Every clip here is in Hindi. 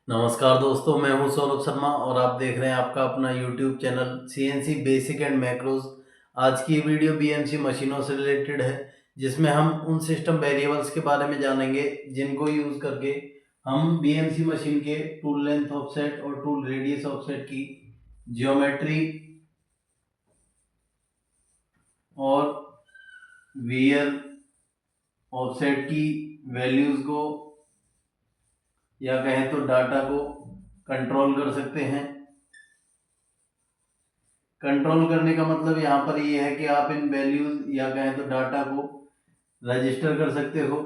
नमस्कार दोस्तों, मैं हूं सौरभ शर्मा और आप देख रहे हैं आपका अपना YouTube channel CNC basic and macros. आज की ये वीडियो बीएमसी मशीनों से रिलेटेड है, जिसमें हम उन सिस्टम वेरिएबल्स के बारे में जानेंगे जिनको यूज़ करके हम बीएमसी मशीन के टूल लेंथ ऑफसेट और टूल रेडियस ऑफसेट की जियोमेट्री और वियर ऑफसेट की वैल्यूज़ को या कहें तो डाटा को कंट्रोल कर सकते हैं। कंट्रोल करने का मतलब यहाँ पर ये है कि आप इन वैल्यूज या कहें तो डाटा को रजिस्टर कर सकते हो,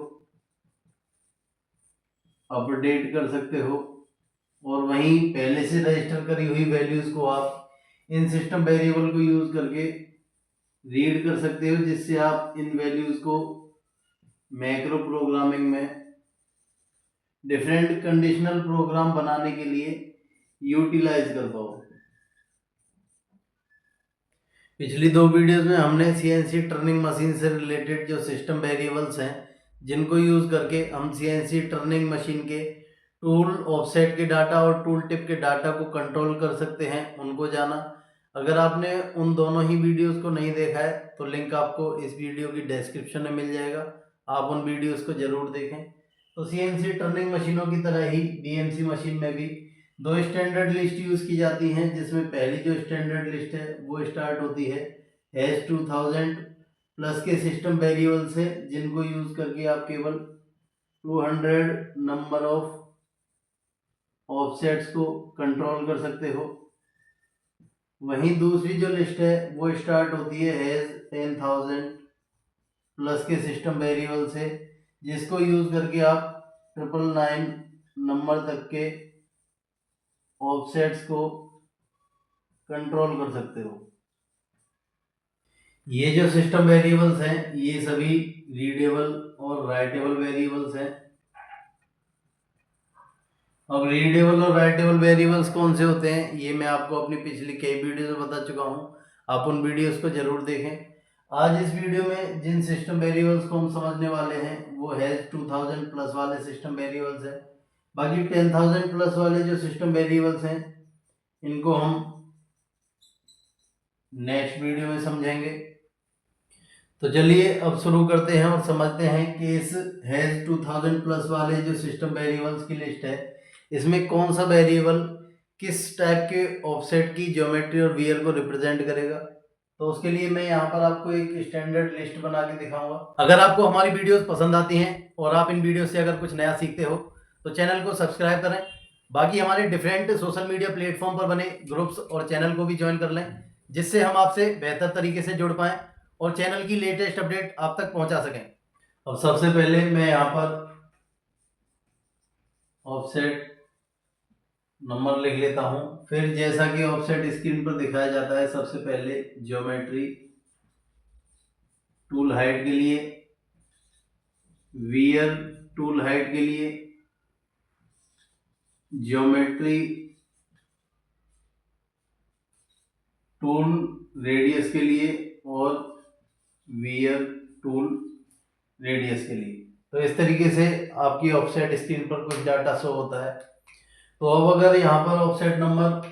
अपडेट कर सकते हो, और वहीं पहले से रजिस्टर करी हुई वैल्यूज को आप इन सिस्टम वेरिएबल को यूज करके रीड कर सकते हो, जिससे आप इन वैल्यूज को मैक्रो प्रोग्रामिंग में डिफरेंट कंडीशनल प्रोग्राम बनाने के लिए यूटिलाइज कर पाओ। पिछली दो वीडियोस में हमने सीएनसी टर्निंग मशीन से रिलेटेड जो सिस्टम वेरिएबल्स हैं जिनको यूज़ करके हम सीएनसी टर्निंग मशीन के टूल ऑफसेट के डाटा और टूल टिप के डाटा को कंट्रोल कर सकते हैं उनको जाना। अगर आपने उन दोनों ही वीडियोस को नहीं देखा है तो लिंक आपको इस वीडियो की डिस्क्रिप्शन में मिल जाएगा, आप उन वीडियोस को ज़रूर देखें। तो सीएनसी टर्निंग मशीनों की तरह ही बीएमसी मशीन में भी दो स्टैंडर्ड लिस्ट यूज की जाती हैं, जिसमें पहली जो स्टैंडर्ड लिस्ट है वो स्टार्ट होती है हैश 2000 प्लस के सिस्टम वेरिएबल से, जिनको यूज करके आप केवल 200 नंबर ऑफ ऑफसेट्स को कंट्रोल कर सकते हो। वहीं दूसरी जो लिस्ट है वो स्टार्ट होती है हैश 10,000 प्लस के सिस्टम वेरिएबल से, जिसको यूज करके आप 999 नंबर तक के ऑफसेट्स को कंट्रोल कर सकते हो। ये जो सिस्टम वेरिएबल्स हैं ये सभी रीडेबल और राइटेबल वेरिएबल्स हैं। अब रीडेबल और राइटेबल वेरिएबल्स कौन से होते हैं ये मैं आपको अपनी पिछली कई वीडियो में बता चुका हूँ, आप उन वीडियोस को जरूर देखें। आज इस वीडियो में जिन सिस्टम वेरिएबल्स को हम समझने वाले हैं वो है 2000 प्लस वाले सिस्टम वेरिएबल्स हैं। बाकी 10,000 प्लस वाले जो सिस्टम वेरिएबल्स हैं इनको हम नेक्स्ट वीडियो में समझेंगे। तो चलिए अब शुरू करते हैं और समझते हैं कि इस हैश 2000 प्लस वाले जो सिस्टम वेरिएबल्स की लिस्ट है इसमें कौन सा वेरिएबल किस टाइप के ऑफसेट की ज्योमेट्री और वियर को रिप्रेजेंट करेगा। तो उसके लिए मैं यहाँ पर आपको एक स्टैंडर्ड लिस्ट बना के दिखाऊंगा। अगर आपको हमारी वीडियोस पसंद आती हैं और आप इन वीडियो से अगर कुछ नया सीखते हो तो चैनल को सब्सक्राइब करें। बाकी हमारे डिफरेंट सोशल मीडिया प्लेटफॉर्म पर बने ग्रुप्स और चैनल को भी ज्वाइन कर लें, जिससे हम आपसे बेहतर तरीके से जुड़ पाएं और चैनल की लेटेस्ट अपडेट आप तक पहुंचा सकें। अब सबसे पहले मैं यहाँ पर ऑफसेट नंबर लिख लेता हूं। फिर जैसा कि ऑफसेट स्क्रीन पर दिखाया जाता है, सबसे पहले ज्योमेट्री टूल हाइट के लिए, वियर टूल हाइट के लिए, ज्योमेट्री टूल रेडियस के लिए और वियर टूल रेडियस के लिए। तो इस तरीके से आपकी ऑफसेट स्क्रीन पर कुछ डाटा शो होता है। तो अब अगर यहाँ पर ऑफसेट नंबर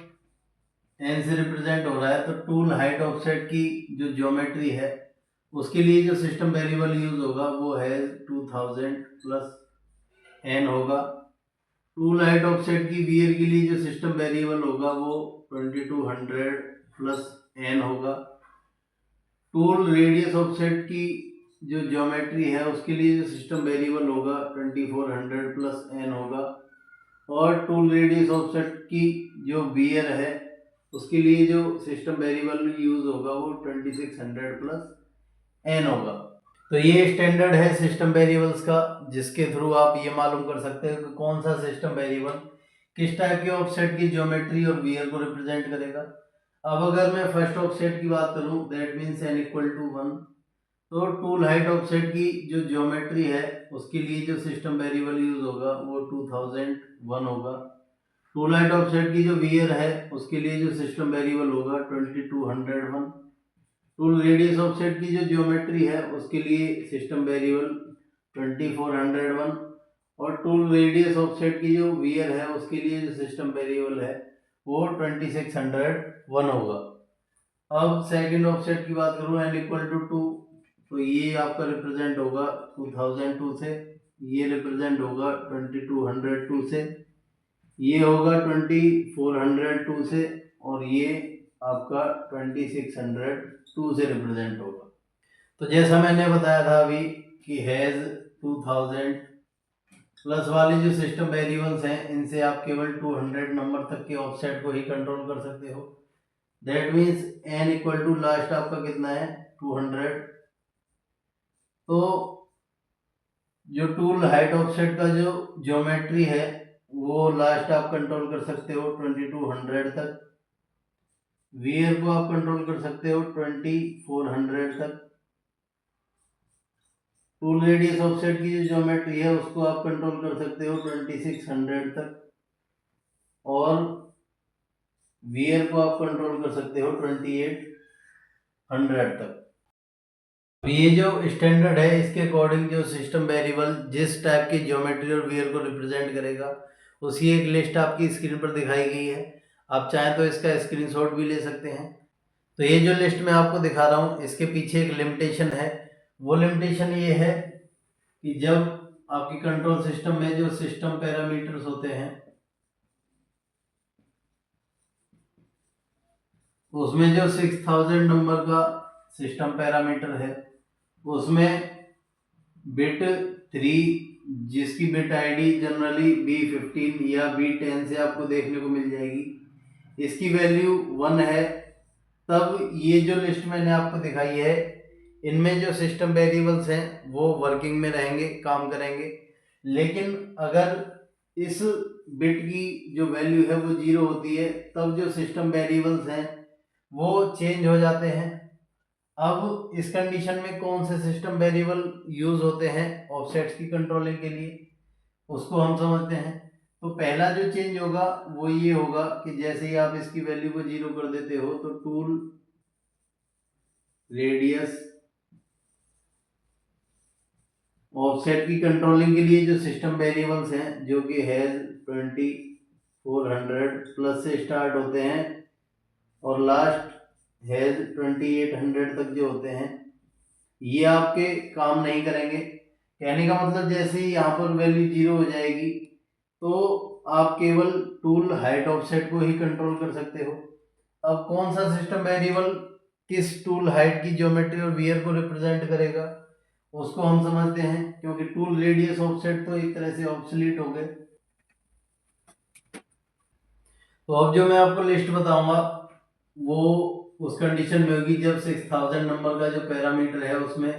एन से रिप्रेजेंट हो रहा है तो टूल हाइट ऑफसेट की जो ज्योमेट्री है उसके लिए जो सिस्टम वेरिएबल यूज होगा वो है 2000 प्लस एन होगा। टूल हाइट ऑफसेट की वियर के लिए जो सिस्टम वेरिएबल होगा वो 2200 प्लस एन होगा। टूल रेडियस ऑफसेट की जो ज्योमेट्री है उसके लिए जो सिस्टम वेरिएबल होगा 2400 प्लस एन होगा। और टूल रेडियस ऑफसेट की जो वियर है उसके लिए जो सिस्टम वेरिएबल यूज होगा वो 2600 प्लस एन होगा। तो ये स्टैंडर्ड है सिस्टम वेरिएबल्स का, जिसके थ्रू आप ये मालूम कर सकते हो कि कौन सा सिस्टम वेरिएबल किस टाइप के ऑफसेट की ज्योमेट्री और वियर को रिप्रेजेंट करेगा। अब अगर मैं फर्स्ट ऑफसेट की बात करूं, that means n equal to 1, तो टूल हाइट ऑफसेट की जो ज्योमेट्री है उसके लिए जो सिस्टम वेरिएबल यूज होगा वो 2001 होगा। टूल हाइट ऑफसेट की जो वियर है उसके लिए जो सिस्टम वेरिएबल होगा 2201। टूल रेडियस ऑफसेट की जो ज्योमेट्री है उसके लिए सिस्टम वेरिएबल 2401। और टूल रेडियस ऑफसेट की जो वियर है उसके लिए जो सिस्टम वेरिएबल है वो 2601 होगा। अब सेकंड ऑफसेट की बात करूँ n इक्वल टू 2, तो ये आपका रिप्रेजेंट होगा 2002 से, ये रिप्रेजेंट होगा 2202 से, ये होगा 2402 से, और ये आपका 2602 से रिप्रेजेंट होगा। तो जैसा मैंने बताया था अभी कि हैज 2000 प्लस वाले जो सिस्टम वेरिएबल्स हैं इनसे आप केवल 200 नंबर तक के ऑफसेट को ही कंट्रोल कर सकते हो। That means n equal to last आपका कितना है 200। तो जो टूल हाइट ऑफसेट का जो ज्योमेट्री है वो लास्ट आप कंट्रोल कर सकते हो 2200 तक, वियर को आप कंट्रोल कर सकते हो 2400 तक, टूल रेडियस ऑफसेट की जो ज्योमेट्री है उसको आप कंट्रोल कर सकते हो 2600 तक, और वियर को आप कंट्रोल कर सकते हो 2800 तक। ये जो स्टैंडर्ड है इसके अकॉर्डिंग जो सिस्टम वेरिएबल जिस टाइप की ज्योमेट्री और वियर को रिप्रेजेंट करेगा उसकी एक लिस्ट आपकी स्क्रीन पर दिखाई गई है। आप चाहें तो इसका स्क्रीनशॉट भी ले सकते हैं। तो ये जो लिस्ट मैं आपको दिखा रहा हूँ इसके पीछे एक लिमिटेशन है। वो लिमिटेशन ये है कि जब आपकी कंट्रोल सिस्टम में जो सिस्टम पैरामीटर्स होते हैं उसमें जो 6000 नंबर का सिस्टम पैरामीटर है उसमें बिट 3 जिसकी बिट आईडी जनरली B15 या B10 से आपको देखने को मिल जाएगी, इसकी वैल्यू 1 है। तब ये जो लिस्ट मैंने आपको दिखाई है इनमें जो सिस्टम वेरिएबल्स हैं वो वर्किंग में रहेंगे, काम करेंगे। लेकिन अगर इस बिट की जो वैल्यू है वो 0 होती है तब जो सिस्टम वेरिएबल्स हैं वो चेंज हो जाते हैं। अब इस कंडीशन में कौन से सिस्टम वेरिएबल यूज होते हैं ऑफसेट्स की कंट्रोलिंग के लिए उसको हम समझते हैं। तो पहला जो चेंज होगा वो ये होगा कि जैसे ही आप इसकी वैल्यू को 0 कर देते हो तो टूल रेडियस ऑफसेट की कंट्रोलिंग के लिए जो सिस्टम वेरिएबल्स हैं जो कि हैज 2400 प्लस से स्टार्ट होते हैं और लास्ट हैज 2800 तक जो होते हैं ये आपके काम नहीं करेंगे। कहने का मतलब जैसे ही यहाँ पर वैल्यू 0 हो जाएगी तो आप केवल टूल हाइट ऑफसेट को ही कंट्रोल कर सकते हो। अब कौन सा सिस्टम वेरिएबल किस टूल हाइट की ज्योमेट्री और वियर को रिप्रेजेंट करेगा उसको हम समझते हैं, क्योंकि टूल रेडियस ऑफसेट तो एक तरह से ऑब्सोलीट हो गए। तो अब जो मैं आपको लिस्ट बताऊंगा वो उस कंडीशन में होगी जब 6000 नंबर का जो पैरामीटर है उसमें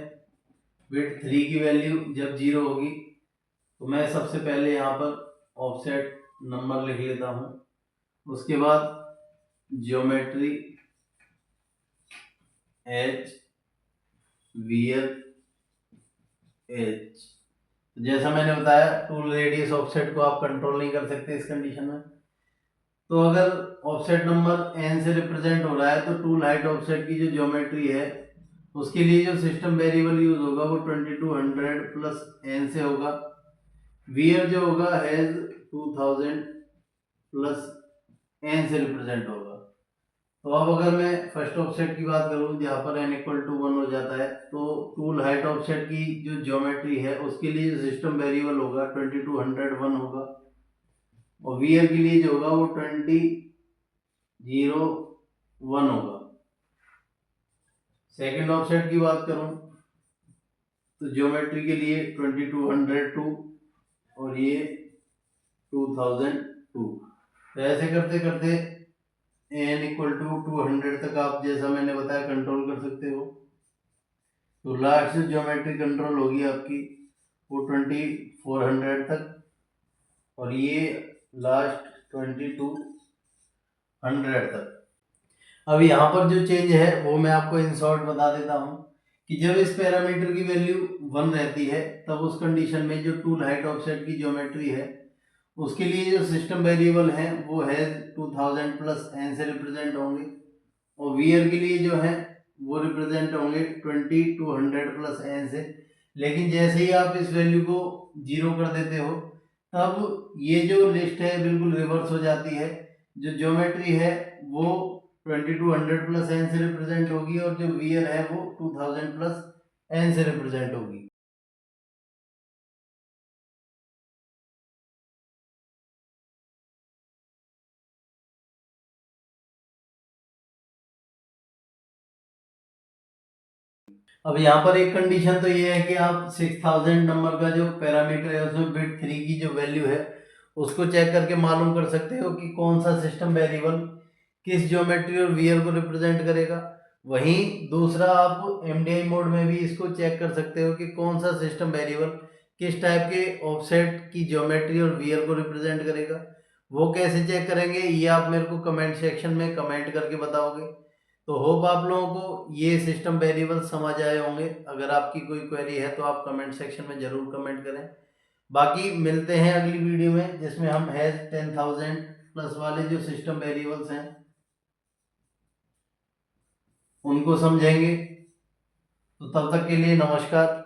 बिट 3 की वैल्यू जब 0 होगी। तो मैं सबसे पहले यहाँ पर ऑफसेट नंबर लिख लेता हूँ, उसके बाद ज्योमेट्री एच वियर एच। जैसा मैंने बताया टूल रेडियस ऑफसेट को आप कंट्रोल नहीं कर सकते इस कंडीशन में। तो अगर ऑफसेट नंबर n से रिप्रेजेंट हो रहा है तो टूल हाइट ऑफसेट की जो ज्योमेट्री है उसके लिए जो सिस्टम वेरिएबल यूज होगा वो 2200 प्लस n से होगा। वियर जो होगा हैज 2000 प्लस n से रिप्रेजेंट होगा। तो अब अगर मैं फर्स्ट ऑफसेट की बात करूं जहाँ पर n इक्वल टू 1 हो जाता है तो टूल हाइट ऑफसेट की जो ज्योमेट्री है उसके लिए सिस्टम वेरिएबल होगा 2201 होगा, और वियर के लिए जो होगा वो 2001 होगा। सेकेंड ऑफसेट की बात करूं तो ज्योमेट्री के लिए 2202 और ये 2002। तो ऐसे करते करते n इक्वल टू 200 तक आप जैसा मैंने बताया कंट्रोल कर सकते हो। तो लास्ट जो ज्योमेट्री कंट्रोल होगी आपकी वो 2400 तक, और ये लास्ट 2200 तक। अब यहाँ पर जो चेंज है वो मैं आपको इन शॉर्ट बता देता हूँ कि जब इस पैरामीटर की वैल्यू 1 रहती है तब उस कंडीशन में जो टूल हाइट ऑफसेट की ज्योमेट्री है उसके लिए जो सिस्टम वेरिएबल है वो है 2000 प्लस n से रिप्रेजेंट होंगे, और वियर के लिए जो है वो रिप्रेजेंट होंगे 2200 प्लस n से। लेकिन जैसे ही आप इस वैल्यू को 0 कर देते हो तब ये जो लिस्ट है बिल्कुल रिवर्स हो जाती है। जो ज्योमेट्री है वो 2200 प्लस एन से रिप्रेजेंट होगी और जो वीयर है वो 2000 प्लस एन से रिप्रेजेंट होगी। अब यहाँ पर एक कंडीशन तो ये है कि आप 6000 नंबर का जो पैरामीटर है उसमें बिट 3 की जो वैल्यू है उसको चेक करके मालूम कर सकते हो कि कौन सा सिस्टम वेरिएबल किस ज्योमेट्री और वियर को रिप्रेजेंट करेगा। वहीं दूसरा आप एमडीआई मोड में भी इसको चेक कर सकते हो कि कौन सा सिस्टम वेरिएबल किस टाइप के ऑफसेट की ज्योमेट्री और वियर को रिप्रेजेंट करेगा। वो कैसे चेक करेंगे ये आप मेरे को कमेंट सेक्शन में कमेंट करके बताओगे। तो होप आप लोगों को ये सिस्टम वेरिएबल समझ आए होंगे। अगर आपकी कोई क्वेरी है तो आप कमेंट सेक्शन में ज़रूर कमेंट करें। बाकी मिलते हैं अगली वीडियो में जिसमें हम हैज़ 10,000 प्लस वाले जो सिस्टम वेरिएबल्स हैं उनको समझेंगे। तो तब तक के लिए नमस्कार।